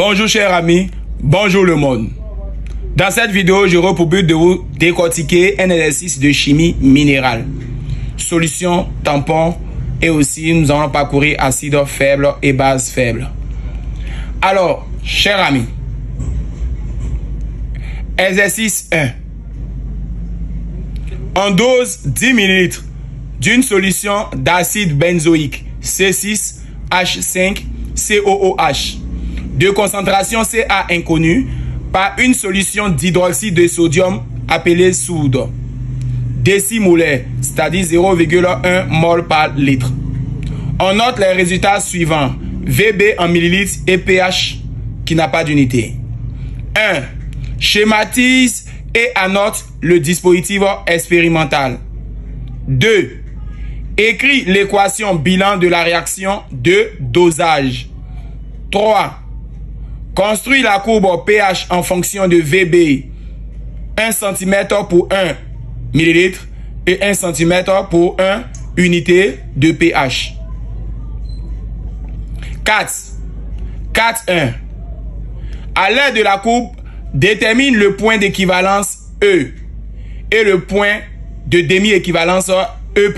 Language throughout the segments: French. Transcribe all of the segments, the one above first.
Bonjour chers amis, bonjour le monde. Dans cette vidéo, j'aurai pour but de vous décortiquer un exercice de chimie minérale. Solution, tampon et aussi nous allons parcourir acide faible et base faible. Alors, chers amis, exercice 1. On dose 10 ml d'une solution d'acide benzoïque C6H5COOH de concentration Ca inconnue par une solution d'hydroxyde de sodium appelée soude, décimolaire, c'est-à-dire 0,1 mol par litre. On note les résultats suivants: VB en millilitres et pH qui n'a pas d'unité. 1. Schématise et annote le dispositif expérimental. 2. Écrit l'équation bilan de la réaction de dosage. 3. Construit la courbe pH en fonction de VB, 1 cm pour 1 ml et 1 cm pour 1 unité de pH. 4.1. À l'aide de la courbe, détermine le point d'équivalence E et le point de demi-équivalence E'.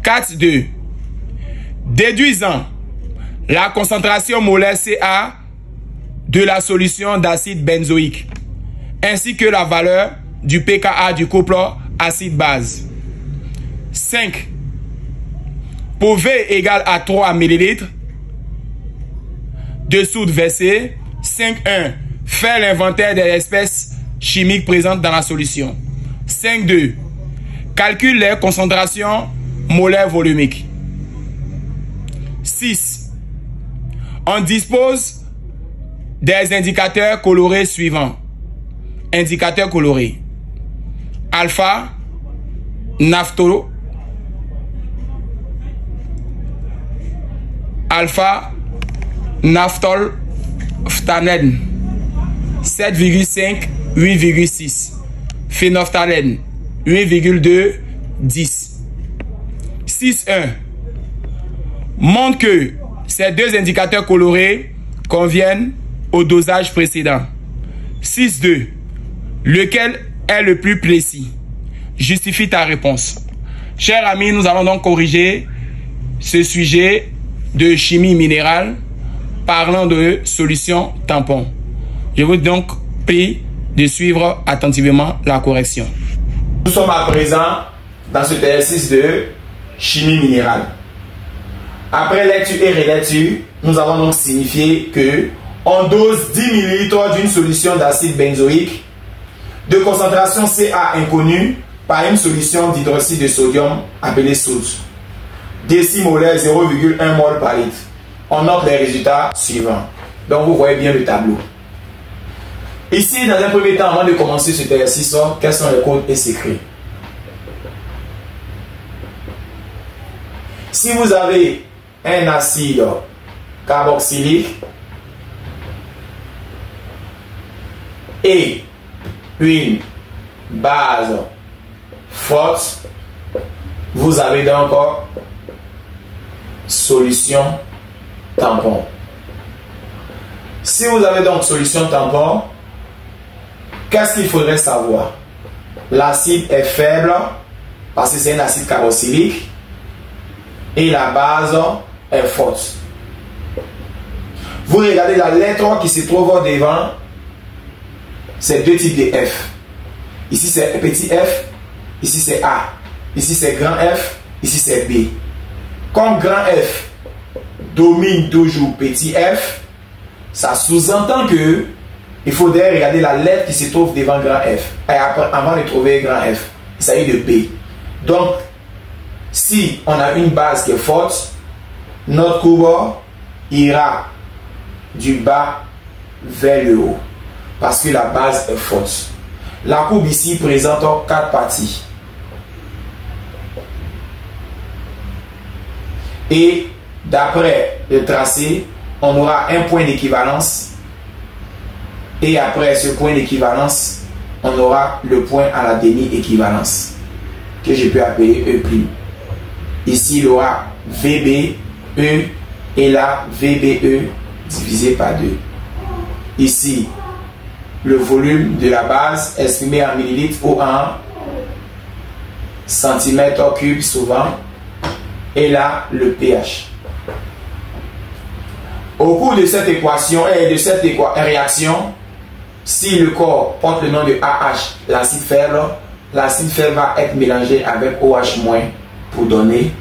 4.2. Déduisant la concentration molaire Ca de la solution d'acide benzoïque ainsi que la valeur du pKa du couple acide-base. 5. Pour V égale à 3 ml de soude versée. 5.1. Fait l'inventaire des espèces chimiques présentes dans la solution. 5.2. Calcule les concentrations molaires volumiques. 6. On dispose des indicateurs colorés suivants. Indicateurs colorés: alpha, naphthol, phthalène 7,5, 8,6, phénolphtalène 8,2, 10. 6.1. Montre que ces deux indicateurs colorés conviennent au dosage précédent. 6.2. Lequel est le plus précis? Justifie ta réponse. Chers amis, nous allons donc corriger ce sujet de chimie minérale parlant de solution tampon. Je vous donc prie de suivre attentivement la correction. Nous sommes à présent dans cet exercice de chimie minérale. Après lecture et relecture, nous avons donc signifié que on dose 10 ml d'une solution d'acide benzoïque de concentration Ca inconnue par une solution d'hydroxyde de sodium appelée soude, décimolaire 0,1 mol par litre. On note les résultats suivants. Donc vous voyez bien le tableau. Ici, dans un premier temps, avant de commencer cet exercice, quels sont les codes et secrets? Si vous avez un acide carboxylique et une base forte, vous avez donc solution tampon. Si vous avez donc solution tampon, qu'est-ce qu'il faudrait savoir? L'acide est faible parce que c'est un acide carboxylique et la base est forte. Vous regardez la lettre qui se trouve devant, c'est deux types de F. Ici c'est petit f, ici c'est A, ici c'est grand F, ici c'est B. Comme grand F domine toujours petit f, ça sous-entend que il faudrait regarder la lettre qui se trouve devant grand F et après, avant de trouver grand F. Il s'agit de B. Donc, si on a une base qui est forte, notre courbe ira du bas vers le haut parce que la base est forte. La courbe ici présente 4 parties. Et d'après le tracé, on aura un point d'équivalence. Et après ce point d'équivalence, on aura le point à la demi-équivalence, que je peux appeler E'. Ici, il y aura VB, E, et là, VBE, divisé par 2. Ici, le volume de la base exprimé en millilitres ou en centimètres cubes souvent. Et là, le pH. Au cours de cette équation et de cette réaction, si le corps porte le nom de AH, l'acide fer va être mélangé avec OH- pour donner,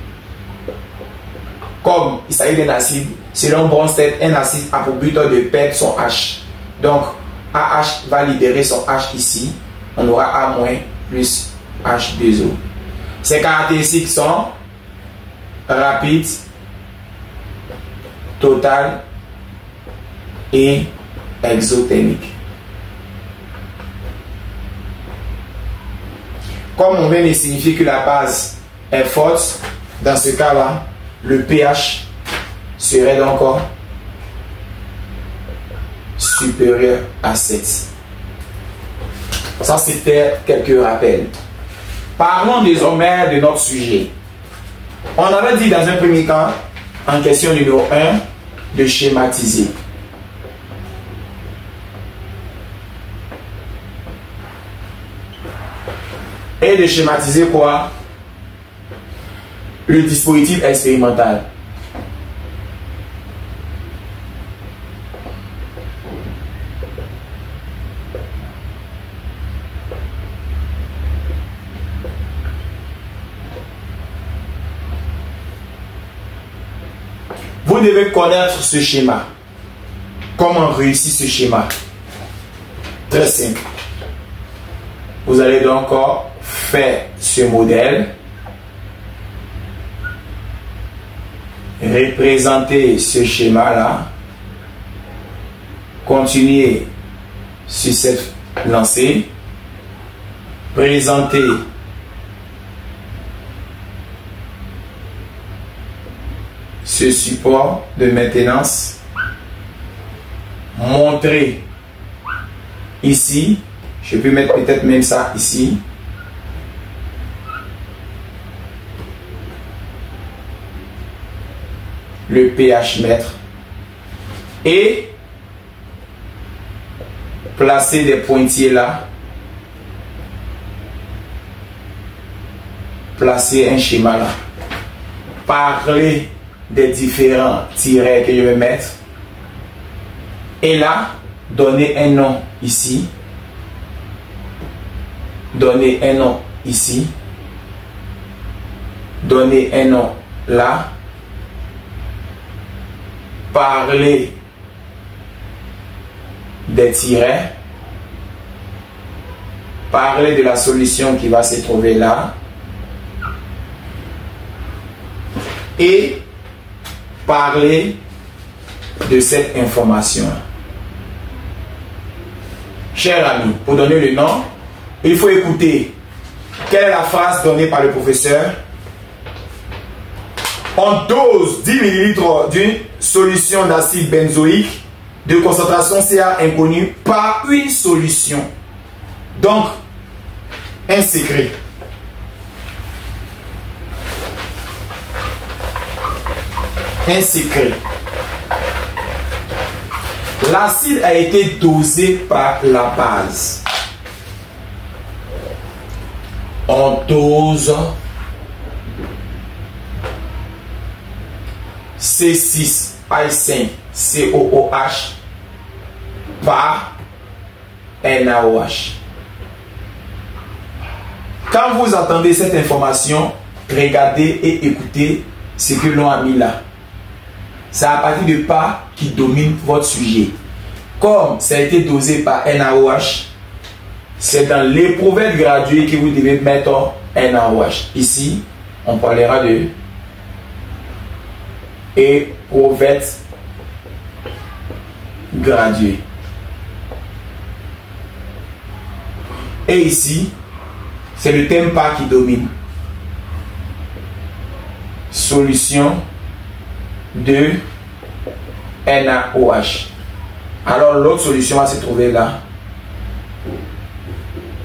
comme il s'agit d'un acide, selon Bronsted, un acide a pour but de perdre son H. Donc, AH va libérer son H ici. On aura A- plus H2O. Ces caractéristiques sont rapide, total et exothermique. Comme on vient de signifier que la base est forte, dans ce cas-là, le pH serait donc supérieur à 7. Ça, c'était quelques rappels. Parlons désormais de notre sujet. On avait dit dans un premier cas, en question numéro 1, de schématiser. Et de schématiser quoi? Le dispositif expérimental. Vous devez connaître ce schéma. Comment réussir ce schéma? Très simple. Vous allez donc faire ce modèle, représenter ce schéma-là, continuer sur cette lancée, présenter ce support de maintenance, montrer ici, je peux mettre peut-être même ça ici, le pH mètre, et placer des pointillés là, placer un schéma là, parler des différents tirets que je vais mettre, et là donner un nom ici, donner un nom ici, donner un nom là, parler des tirets, parler de la solution qui va se trouver là, et parler de cette information. Chers amis, pour donner le nom, il faut écouter quelle est la phrase donnée par le professeur. On dose 10 ml d'une solution d'acide benzoïque de concentration Ca inconnue par une solution. Donc, un secret. Un secret. L'acide a été dosé par la base. On dose C6H5COOH par NaOH. Quand vous entendez cette information, regardez et écoutez ce que l'on a mis là. C'est à partir de pas qui domine votre sujet. Comme ça a été dosé par NaOH, c'est dans l'éprouvette graduée que vous devez mettre NaOH. Ici, on parlera de éprouvette graduée. Et ici, c'est le thème pas qui domine. Solution de NaOH. Alors l'autre solution va se trouver là.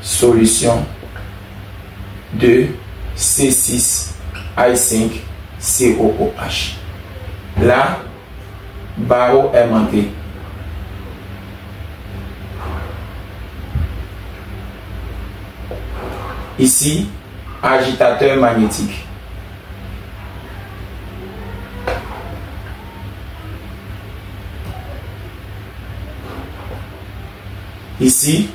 Solution de C6H5COOH. Là, barreau aimanté. Ici, agitateur magnétique. Ici,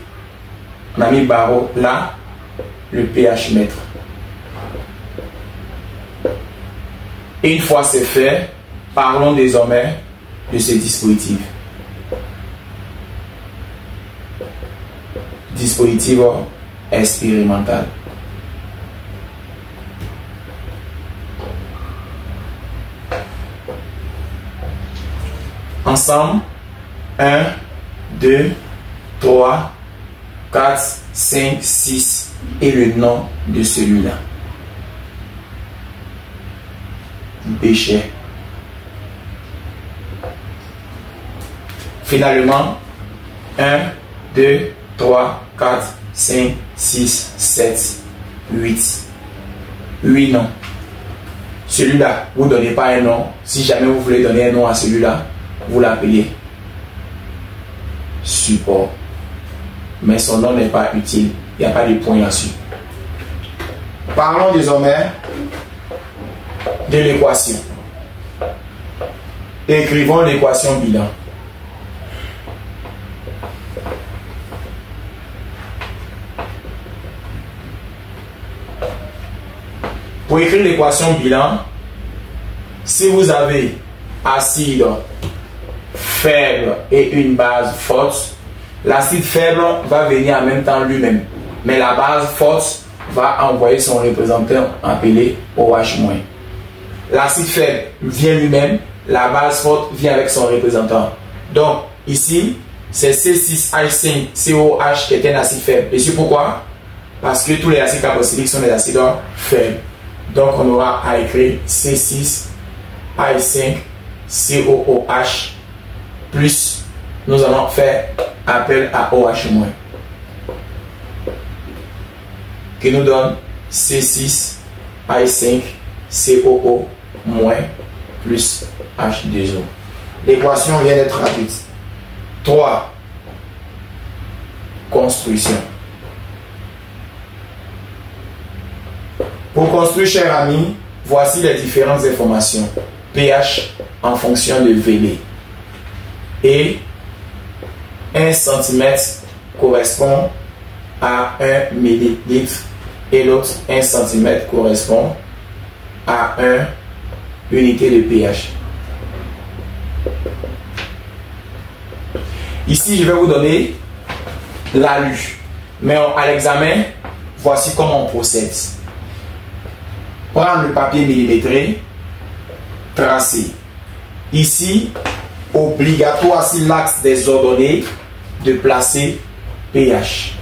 on a mis barreau là, le pH mètre. Et une fois c'est fait, parlons désormais de ce dispositif. Dispositif expérimental. Ensemble, 1, 2, 3, 4, 5, 6 et le nom de celui-là. Béchet. Finalement, 1, 2, 3, 4, 5, 6, 7, 8. 8 noms. Celui-là, vous ne donnez pas un nom. Si jamais vous voulez donner un nom à celui-là, vous l'appelez support. Mais son nom n'est pas utile. Il n'y a pas de point là-dessus. Parlons désormais de l'équation. Écrivons l'équation bilan. Pour écrire l'équation bilan, si vous avez acide faible et une base forte, l'acide faible va venir en même temps lui-même. Mais la base forte va envoyer son représentant appelé OH-. L'acide faible vient lui-même, la base forte vient avec son représentant. Donc ici, c'est C6H5COH qui est un acide faible. Et c'est pourquoi? Parce que tous les acides carboxyliques sont des acides faibles. Donc on aura à écrire C6H5COOH plus nous allons faire appel à OH- qui nous donne C6H5COO- plus H2O. L'équation vient d'être traduite. 3. Construction. Pour construire, chers amis, voici les différentes informations. pH en fonction de VD. Et 1 cm correspond à 1 millilitre et l'autre 1 cm correspond à 1 unité de pH. Ici, je vais vous donner l'alu. Mais à l'examen, voici comment on procède. Prendre le papier millimétré, tracer. Ici, obligatoire sur l'axe des ordonnées de placer pH.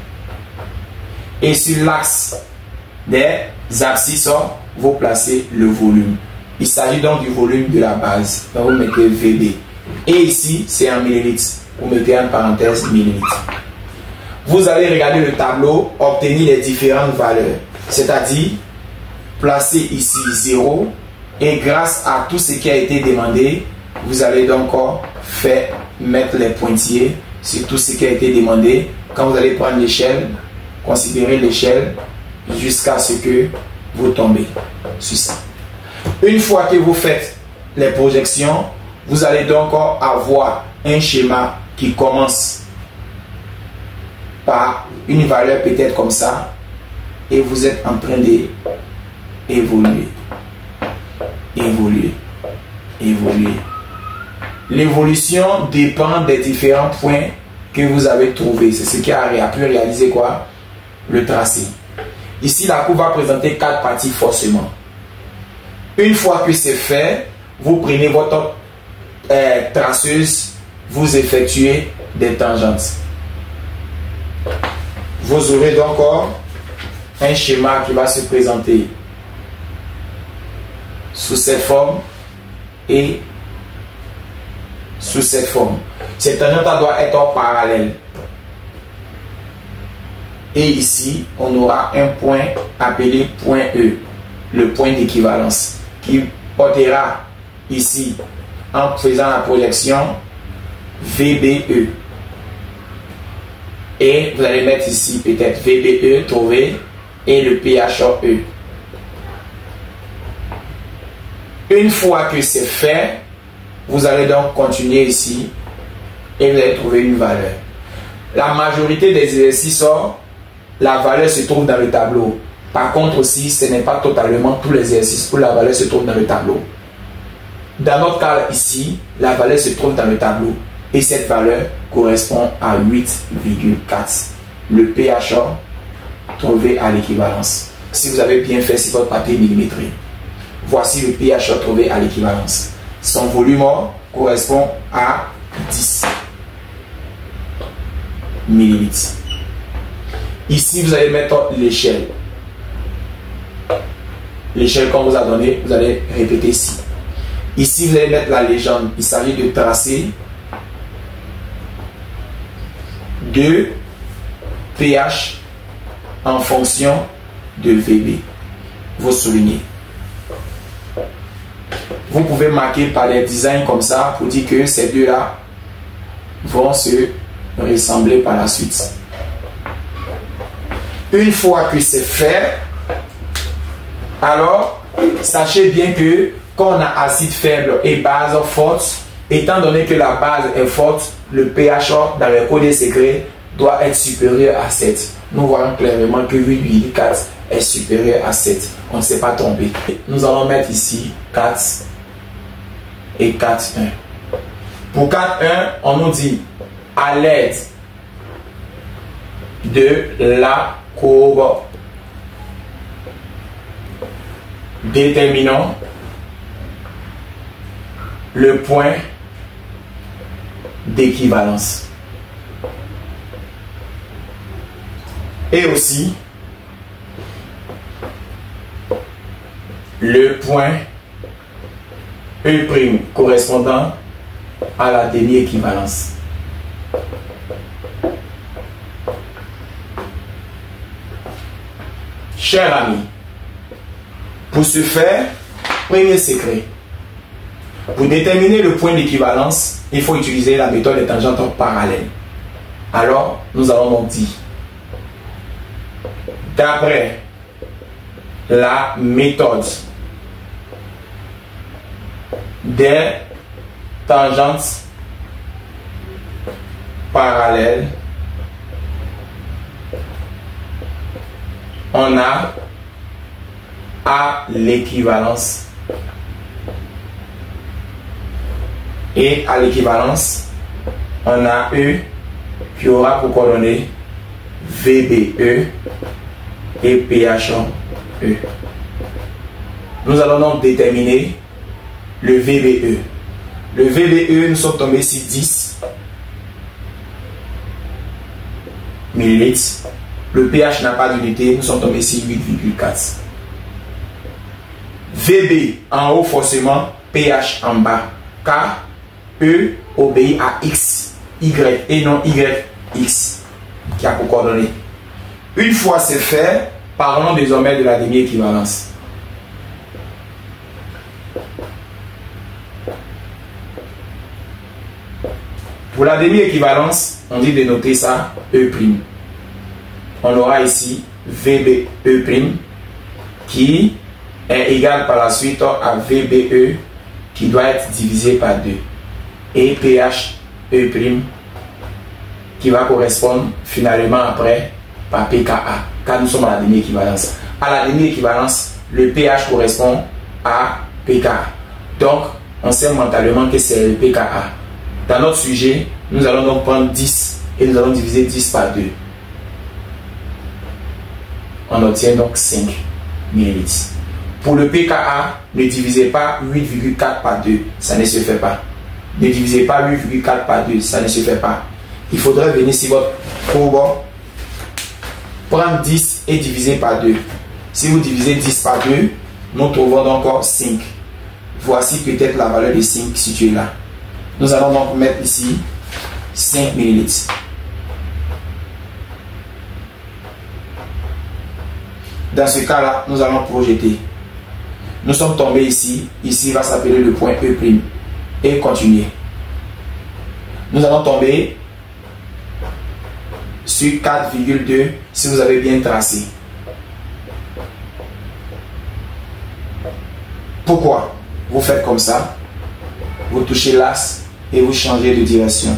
Et sur l'axe des abscisses, vous placez le volume. Il s'agit donc du volume de la base. Donc vous mettez VD. Et ici, c'est en millilitres. Vous mettez en parenthèse millilitres. Vous allez regarder le tableau, obtenir les différentes valeurs. C'est-à-dire, placer ici 0. Et grâce à tout ce qui a été demandé, vous allez donc mettre les pointillés sur tout ce qui a été demandé. Quand vous allez prendre l'échelle, considérez l'échelle jusqu'à ce que vous tombez sur ça. Une fois que vous faites les projections, vous allez donc avoir un schéma qui commence par une valeur peut-être comme ça et vous êtes en train d'évoluer. Évoluer. L'évolution dépend des différents points que vous avez trouvés. C'est ce qui a pu réaliser quoi? Le tracé. Ici, la courbe va présenter 4 parties forcément. Une fois que c'est fait, vous prenez votre traceuse, vous effectuez des tangentes. Vous aurez donc un schéma qui va se présenter sous cette forme et sous cette forme. Cette tangente doit être parallèle. Et ici, on aura un point appelé point E, le point d'équivalence, qui portera ici en faisant la projection VBE. Et vous allez mettre ici peut-être VBE, trouver, et le PHE. Une fois que c'est fait, vous allez donc continuer ici et vous allez trouver une valeur. La majorité des exercices, la valeur se trouve dans le tableau. Par contre aussi, ce n'est pas totalement tous les exercices où la valeur se trouve dans le tableau. Dans notre cas ici, la valeur se trouve dans le tableau et cette valeur correspond à 8,4. Le PHA trouvé à l'équivalence. Si vous avez bien fait sur votre papier millimétré, voici le PHA trouvé à l'équivalence. Son volume correspond à 10 millilitres. Ici, vous allez mettre l'échelle. L'échelle qu'on vous a donné, vous allez répéter ici. Ici, vous allez mettre la légende. Il s'agit de tracer de pH en fonction de VB. Vous soulignez. Vous pouvez marquer par les designs comme ça pour dire que ces deux-là vont se ressembler par la suite. Une fois que c'est fait, alors sachez bien que quand on a acide faible et base forte, étant donné que la base est forte, le pH dans le code secret doit être supérieur à 7. Nous voyons clairement que 8,4 est supérieur à 7. On ne s'est pas trompé. Nous allons mettre ici 4 et 4,1. Pour 4,1, on nous dit à l'aide de la courbe déterminons le point d'équivalence. Et aussi le point E' correspondant à la demi-équivalence. Chers amis, pour ce faire, premier secret. Pour déterminer le point d'équivalence, il faut utiliser la méthode des tangentes parallèles. Alors, nous allons donc dire, d'après la méthode des tangentes parallèles, on a à l'équivalence. Et à l'équivalence, on a E qui aura pour coordonnées VBE et PHE. Nous allons donc déterminer le VBE. Le VBE, nous sommes tombés sur 10 millilitres. Le pH n'a pas d'unité, nous sommes tombés sur 8,4. VB en haut forcément, pH en bas, car E obéit à X, Y et non YX qui a pour coordonnées. Une fois c'est fait, parlons désormais de la demi-équivalence. Pour la demi-équivalence, on dit de noter ça E'. On aura ici VBE' qui est égal par la suite à VBE qui doit être divisé par 2 et PHE' qui va correspondre finalement après par pKa, car nous sommes à la demi-équivalence. À la demi-équivalence, le pH correspond à pKa. Donc, on sait mentalement que c'est le pKa. Dans notre sujet, nous allons donc prendre 10 et nous allons diviser 10 par 2. On obtient donc 5 ml. Pour le pKa, ne divisez pas 8,4 par 2, ça ne se fait pas. Ne divisez pas 8,4 par 2, ça ne se fait pas. Il faudrait venir sur votre courbe, prendre 10 et diviser par 2. Si vous divisez 10 par 2, nous trouvons donc 5. Voici peut-être la valeur de 5 située là. Nous allons donc mettre ici 5 ml. Dans ce cas-là, nous allons projeter. Nous sommes tombés ici. Ici va s'appeler le point E'. et continuer. Nous allons tomber sur 4,2 si vous avez bien tracé. Pourquoi? Vous faites comme ça, vous touchez l'axe et vous changez de direction.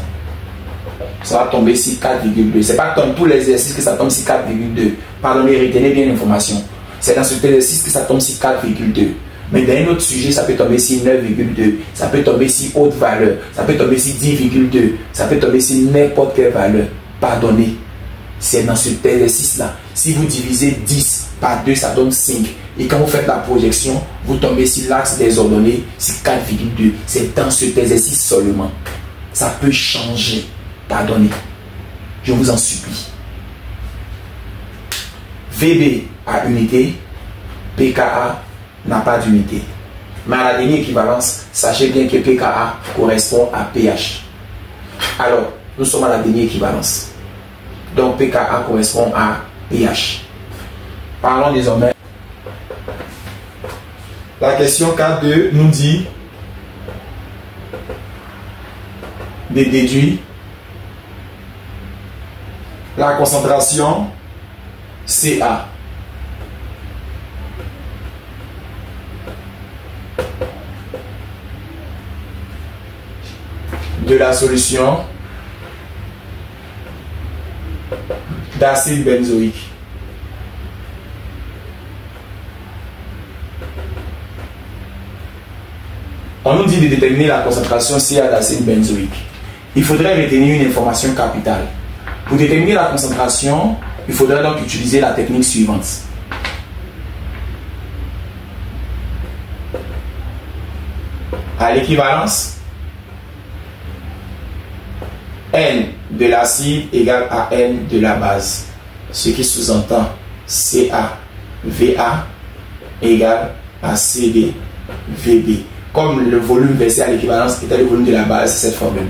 Ça va tomber sur 4,2. C'est pas comme tous les exercices que ça tombe sur 4,2. Pardonnez, retenez bien l'information. C'est dans cet exercice que ça tombe sur 4,2. Mais dans un autre sujet, ça peut tomber sur 9,2. Ça peut tomber sur haute valeur. Ça peut tomber sur 10,2. Ça peut tomber sur n'importe quelle valeur. Pardonnez. C'est dans cet exercice-là. Si vous divisez 10 par 2, ça donne 5. Et quand vous faites la projection, vous tombez sur l'axe des ordonnées, sur 4,2. C'est dans cet exercice seulement. Ça peut changer. Pardonnez. Je vous en supplie. VB a unité, PKA n'a pas d'unité. Mais à la dernière équivalence, sachez bien que PKA correspond à PH. Alors, nous sommes à la dernière équivalence. Donc, PKA correspond à PH. Parlons désormais. La question 4.2 nous dit de déduire la concentration CA de la solution d'acide benzoïque. On nous dit de déterminer la concentration CA d'acide benzoïque. Il faudrait retenir une information capitale. Pour déterminer la concentration, il faudrait donc utiliser la technique suivante. À l'équivalence, N de l'acide égale à N de la base. Ce qui sous-entend CaVa égale à CbVb. Comme le volume versé à l'équivalence était le volume de la base, c'est cette formule.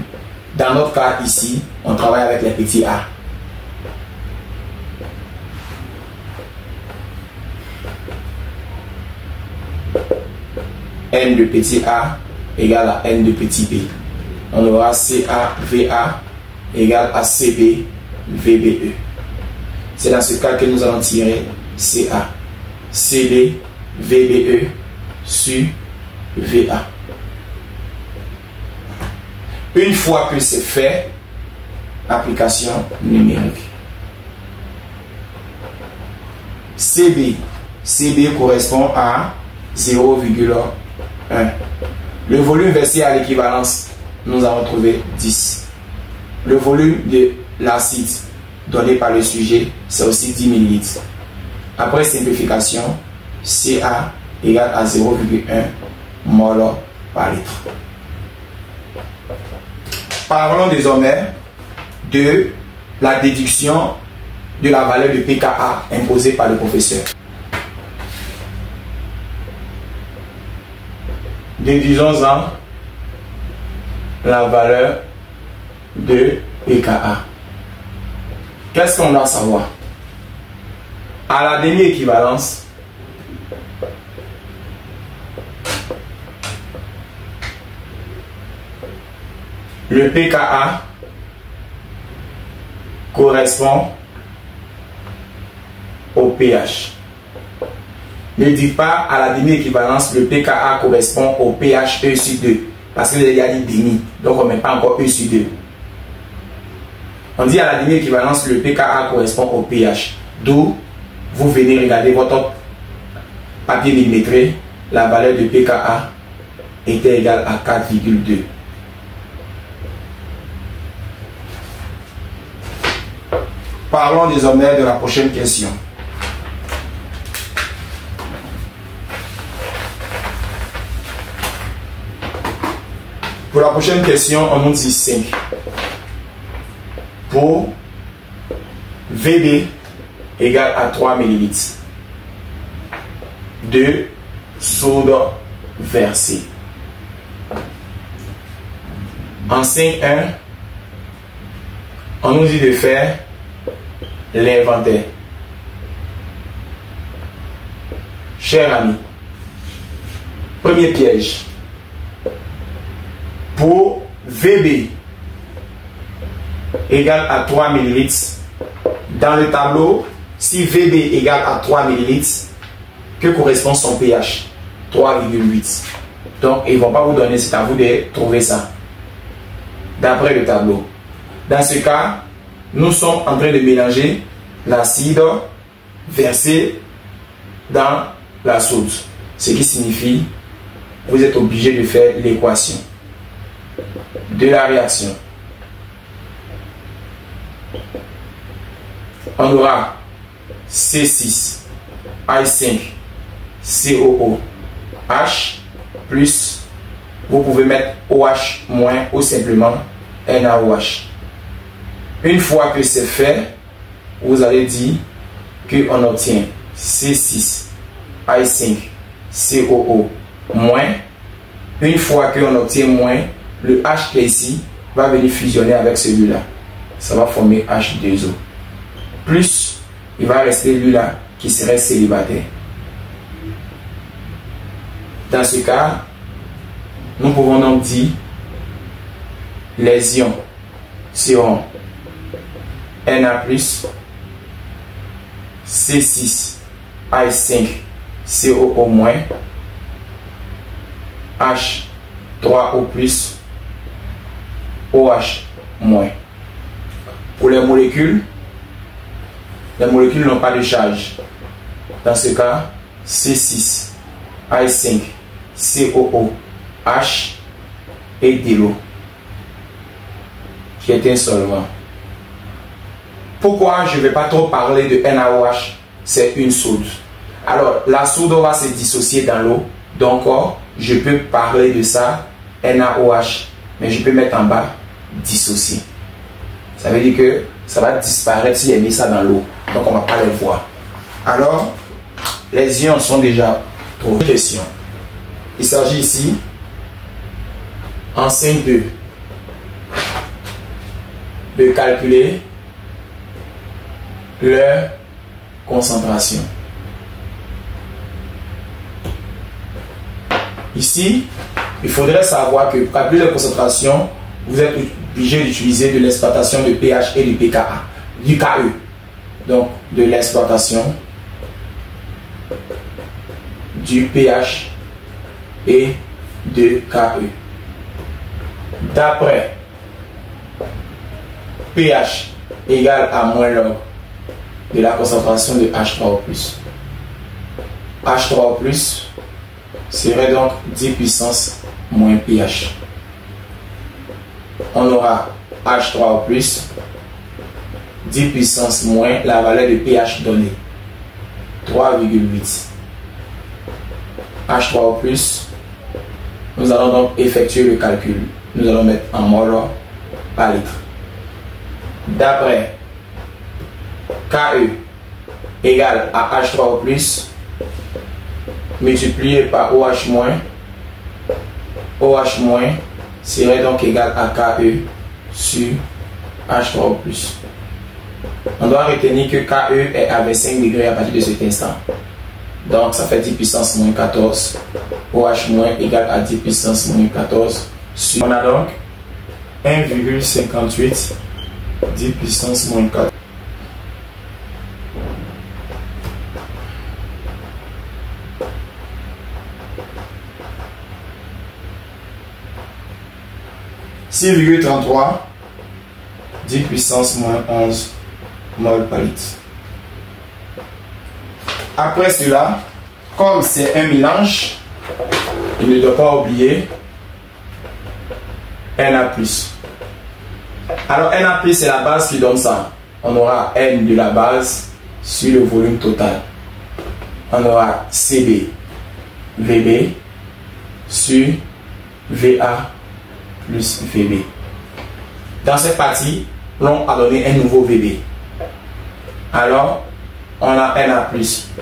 Dans notre cas ici, on travaille avec les petits a. N de petit a égale à N de petit b. On aura CaVa égale à CbVbe. C'est dans ce cas que nous allons tirer Ca, CbVbe sur Va. Une fois que c'est fait, application numérique. CB correspond à 0,1. Le volume versé à l'équivalence, nous avons trouvé 10. Le volume de l'acide donné par le sujet, c'est aussi 10 ml. Après simplification, Ca égale à 0,1 mol par litre. Parlons désormais de la déduction de la valeur de pKa imposée par le professeur. Déduisons-en la valeur de pKa. Qu'est-ce qu'on doit savoir? À la demi-équivalence, le pKa correspond au pH. Ne dites pas à la demi-équivalence le pKa correspond au pH E sur 2 parce qu'il y a dit demi, donc on ne met pas encore E sur 2. On dit à la demi-équivalence le pKa correspond au pH. D'où vous venez regarder votre papier millimétré, la valeur de pKa était égale à 4,2. Parlons désormais de la prochaine question. Pour la prochaine question, on nous dit 5. Pour VB égale à 3 ml de soude versée. En 5.1, on nous dit de faire l'inventaire. Cher ami, premier piège. pour VB égale à 3 ml, dans le tableau, si VB égale à 3 ml, que correspond son pH? 3,8. Donc, ils ne vont pas vous donner, c'est à vous de trouver ça, d'après le tableau. Dans ce cas, nous sommes en train de mélanger l'acide versé dans la soude. Ce qui signifie que vous êtes obligé de faire l'équation de la réaction. On aura C6H5COOH plus, vous pouvez mettre OH moins ou simplement NaOH. Une fois que c'est fait, vous allez dire qu'on obtient C6H5COO moins. Une fois qu'on obtient moins, le H qui est ici va venir fusionner avec celui-là. Ça va former H2O. Plus, il va rester lui-là qui serait célibataire. Dans ce cas, nous pouvons donc dire les ions seront Na+, C6H5COO-, H3O+, OH-. Pour les molécules n'ont pas de charge. Dans ce cas, C6H5COOH est de l'eau, qui est un solvant. Pourquoi je ne vais pas trop parler de NaOH? C'est une soude. Alors, la soude va se dissocier dans l'eau. Donc, je peux parler de ça, NaOH, mais je peux mettre en bas dissocier. Ça veut dire que ça va disparaître si j'ai mis ça dans l'eau. Donc, on ne va pas les voir. Alors, les ions sont déjà trop. Question. Il s'agit ici, en 5.2, de calculer leur concentration. Ici, il faudrait savoir que pour calculer la concentration, vous êtes obligé d'utiliser de l'exploitation de pH et du pKa, du KE. Donc, de l'exploitation du pH et de KE. D'après pH égale à moins log de la concentration de H3O+. H3O+, serait donc 10 puissance moins pH. On aura H3O+, 10 puissance moins la valeur de pH donnée, 3,8. H3O+, nous allons donc effectuer le calcul. Nous allons mettre en mol par litre. D'après KE égale à H3O+, multiplié par OH-, OH- serait donc égal à KE sur H3O+. On doit retenir que KE est à 25 degrés à partir de cet instant. Donc ça fait 10 puissance moins 14. OH- égale à 10 puissance moins 14. On a donc 1,58 10 puissance moins 4. « 6,33 10 puissance moins 11 mol par litre. » Après cela, comme c'est un mélange, il ne doit pas oublier Na+. Alors Na+, c'est la base qui donne ça. On aura N de la base sur le volume total. On aura Cb, Vb sur Va plus Vb. Dans cette partie, l'on a donné un nouveau Vb. Alors, on a Na+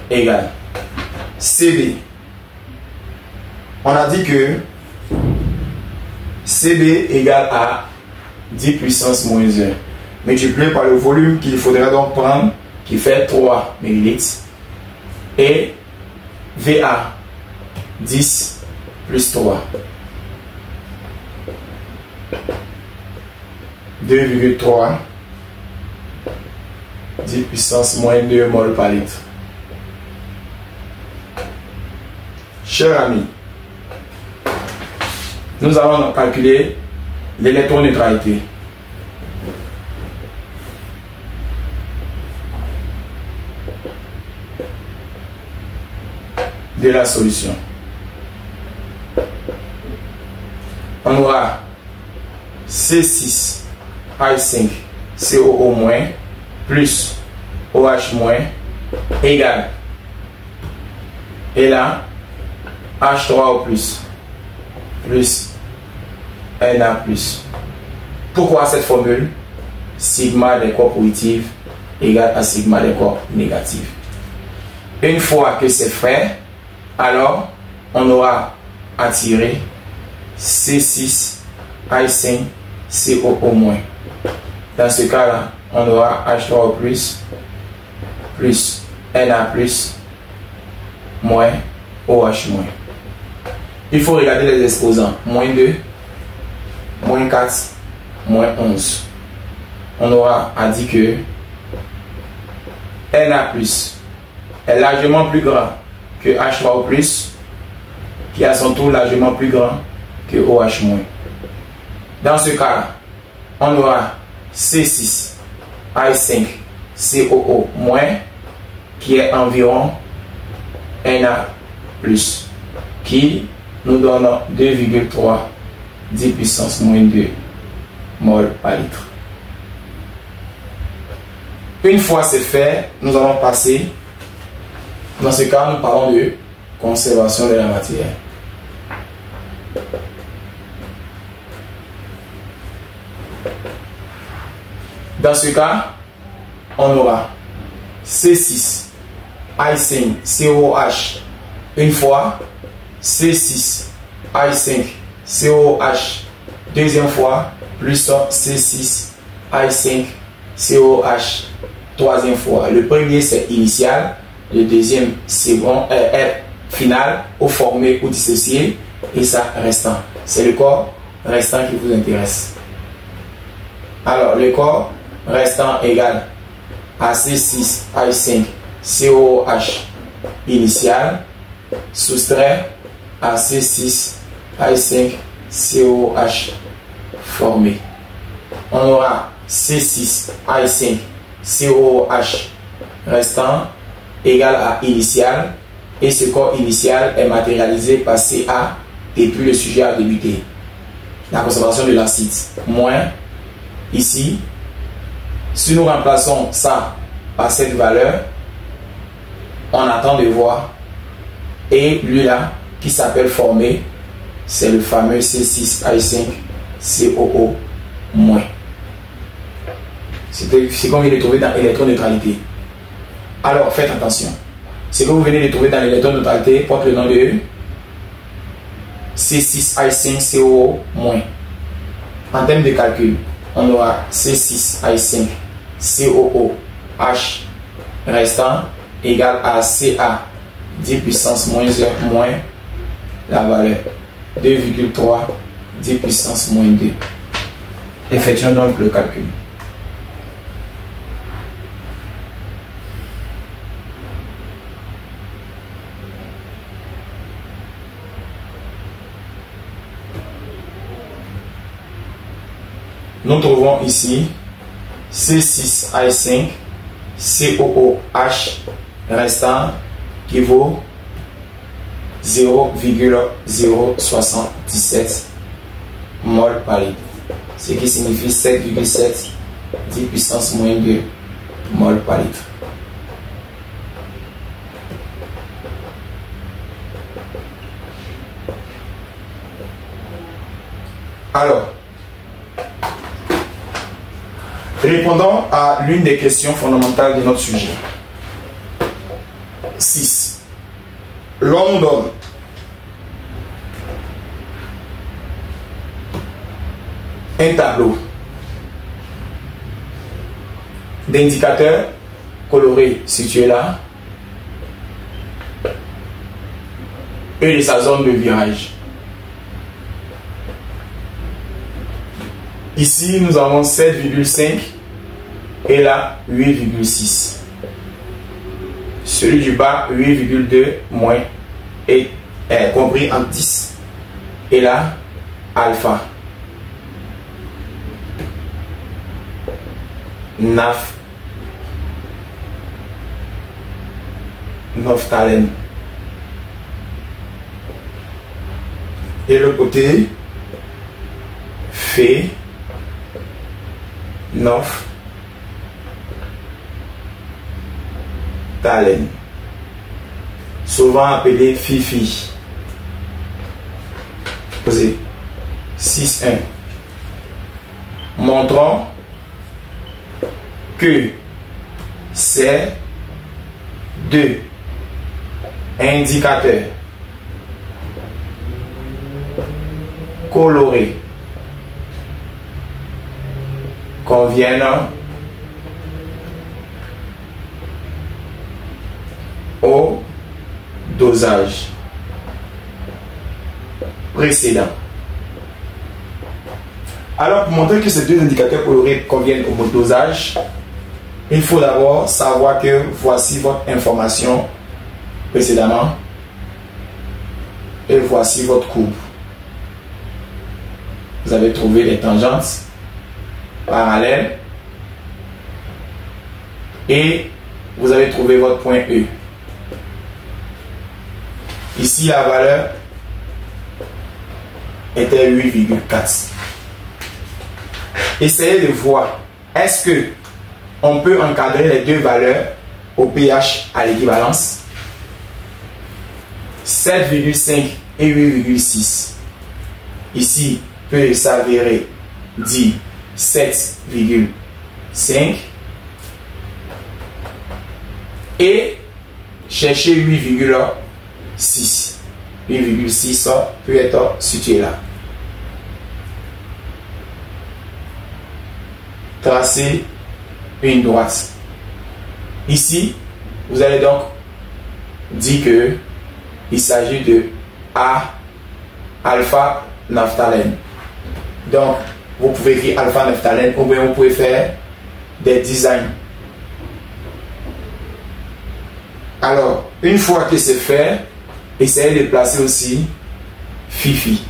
égale Cb. On a dit que Cb égale à 10 puissance moins 1, multiplié par le volume qu'il faudrait donc prendre, qui fait 3 ml, et Va 10 plus 3. 2,3 10 puissance moins 2 mol par litre. Chers amis, nous allons calculer l'électroneutralité. De la solution. On aura C6H5 COO- plus OH- égale, et là H3O plus Na plus. Pourquoi cette formule? Sigma des corps positifs égale à sigma des corps négatifs. Une fois que c'est fait, alors on aura à tirer C6H5 COO-. Dans ce cas-là, on aura H3O plus Na plus moins OH-. Il faut regarder les exposants. Moins 2, moins 4, moins 11. On aura à dire que Na plus est largement plus grand que H3O+, qui est à son tour largement plus grand que OH-. Dans ce cas, on aura C6H5 COO-, qui est environ Na+, qui nous donne 2,3 10 puissance moins 2 mol par litre. Une fois c'est fait, nous allons passer. Dans ce cas, nous parlons de conservation de la matière. Dans ce cas, on aura C6H5 COH une fois, C6H5 COH deuxième fois, plus C6H5 COH troisième fois. Le premier c'est initial, le deuxième second est final ou formé ou dissocié, et ça restant. C'est le corps restant qui vous intéresse. Alors le corps restant égal à C6H5 COH initial soustrait à C6H5 COH formé. On aura C6H5 COH restant égal à initial, et ce corps initial est matérialisé par Ca, et puis le sujet a débuté. La conservation de l'acide. Moins, ici, si nous remplaçons ça par cette valeur, on attend de voir, et lui là, qui s'appelle formé, c'est le fameux C6H5 COO-. C'est ce qu'on vient de trouver dans l'électroneutralité. Alors faites attention. Ce que vous venez de trouver dans l'électroneutralité porte le nom de C6H5 COO-. En termes de calcul, on aura C6H5 COOH restant égal à Ca 10 puissance moins 1 moins la valeur 2,3 10 puissance moins 2. Effectuons donc le calcul. Nous trouvons ici C6H5 COOH restant qui vaut 0,077 mol par litre, ce qui signifie 7,7 10 puissance moins 2 mol par litre. Alors, répondons à l'une des questions fondamentales de notre sujet. 6. L'on nous donne un tableau d'indicateurs colorés situés là et de sa zone de virage. Ici, nous avons 7,5 et là, 8,6. Celui du bas, 8,2 moins est compris en 10. Et là, alpha. Naphthalène. Et le côté phénolphtalène, souvent appelé Fifi. Posez 6.1. Montrons que ces deux indicateurs colorés conviennent au dosage précédent. Alors, pour montrer que ces deux indicateurs colorés conviennent au dosage, il faut d'abord savoir que voici votre information précédemment et voici votre courbe. Vous avez trouvé les tangentes parallèles et vous avez trouvé votre point E. Ici, la valeur était 8,4. Essayez de voir, est-ce que on peut encadrer les deux valeurs au pH à l'équivalence? 7,5 et 8,6. Ici, peut s'avérer dit 7,5 et chercher 8,6. 8,6 peut être situé là. Tracez une droite. Ici, vous allez donc dire que il s'agit de alpha naphthalène. Donc, vous pouvez écrire alpha naphthalène ou bien vous pouvez faire des designs. Alors, une fois que c'est fait, essayez de placer aussi Fifi.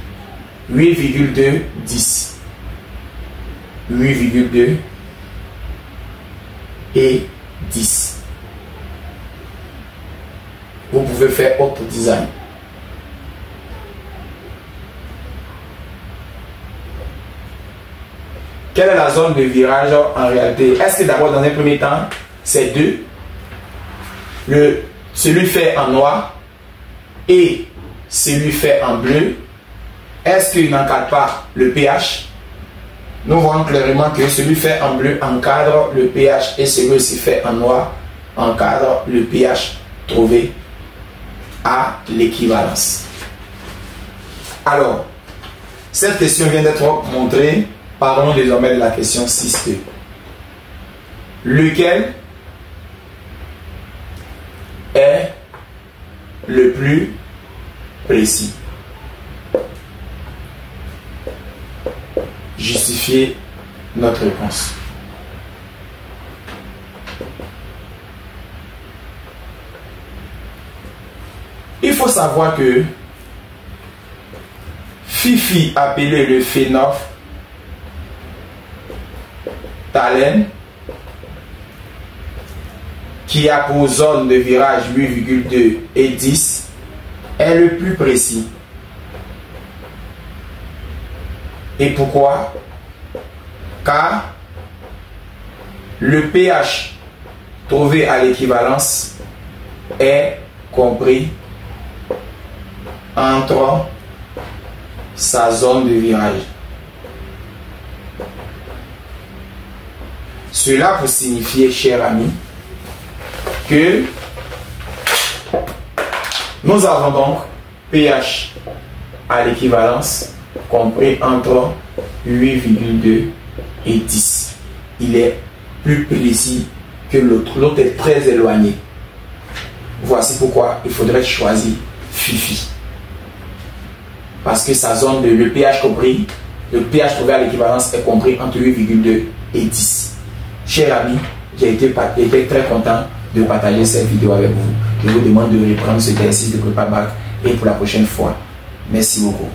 8,2, 10. 8,2 et 10. Vous pouvez faire autre design. Quelle est la zone de virage en réalité? Est-ce que d'abord, dans un premier temps, c'est 2, celui fait en noir et celui fait en bleu? Est-ce qu'il n'encadre pas le pH? Nous voyons clairement que celui fait en bleu encadre le pH et celui-ci fait en noir encadre le pH trouvé à l'équivalence. Alors, cette question vient d'être montrée. Parlons désormais de la question 6.2. Lequel est le plus précis? Justifier notre réponse. Il faut savoir que Fifi, appelé le phénolphtalène, qui a pour zone de virage 8,2 et 10, est le plus précis. Et pourquoi? Car le pH trouvé à l'équivalence est compris entre sa zone de virage. Cela peut signifier, cher ami, que nous avons donc pH à l'équivalence compris entre 8,2 et 10. Il est plus précis que l'autre. L'autre est très éloigné. Voici pourquoi il faudrait choisir Fifi. Parce que sa zone de le pH compris le pH trouvé à l'équivalence est compris entre 8,2 et 10. Chers amis, j'ai été très content de partager cette vidéo avec vous. Je vous demande de reprendre ce exercice de prépa bac et pour la prochaine fois. Merci beaucoup.